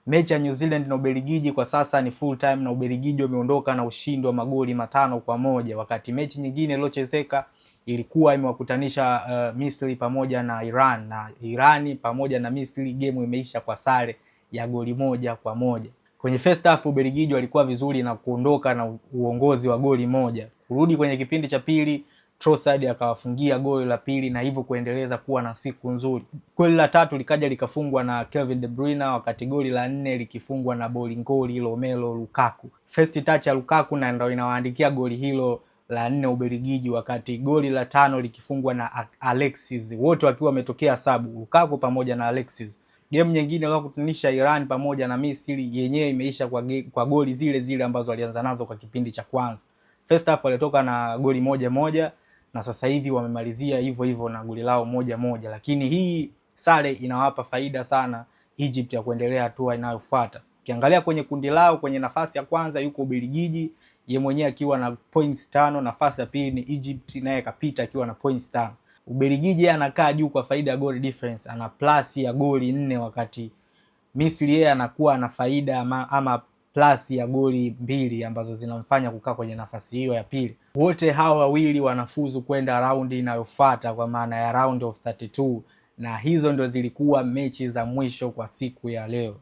Mechi ya New Zealand na Ubelgiji kwa sasa ni full time na Ubelgiji wameondoka na ushindi wa magoli 5-1, wakati mechi nyingine iliyochezeka ilikuwa imewakutanisha Misri pamoja na Iran, na Irani pamoja na Misri game imeisha kwa sare ya goli 1-1. Kwenye first half Ubelgiji walikuwa vizuri na kuondoka na uongozi wa goli 1. Kurudi kwenye kipindi cha pili Trossard akawafungia goli la pili na hivyo kuendeleza kuwa na siku nzuri. Goli la tatu likaja likafungwa na Kevin De Bruyne, wakati goli la 4 likifungwa na bolingoli Romelu Lukaku. First touch ya Lukaku na ndio inawaandikia goli hilo la 4 Ubelgiji, wakati goli la 5 likifungwa na Alexis, wote wakiwa wametokea sabu, Lukaku pamoja na Alexis. Game nyingine kwa kutanisha Iran pamoja na Misri yenyewe imeisha kwa goli zile zile ambazo walianza nazo kwa kipindi cha kwanza. First half walitoka na goli 1-1 na sasa hivi wamemalizia hivyo hivyo na goli lao 1-1, lakini hii sare inawapa faida sana Egypt ya kuendelea hatua inayofuata. Ukiangalia kwenye kundi lao, kwenye nafasi ya kwanza yuko Ubelgiji yeye mwenyewe akiwa na points 5, nafasi ya pili ni Egypt naye kapita akiwa na points 5. Ubelgiji anakaa juu kwa faida ya goal difference, ana plus ya goli 4, wakati Misri yeye anakuwa na faida ama plus ya goli 2 ambazo zinamfanya kukaa kwenye nafasi hiyo ya pili. Wote hawa wawili wanafuzu kwenda raundi inayofuata kwa maana ya round of 32, na hizo ndo zilikuwa mechi za mwisho kwa siku ya leo.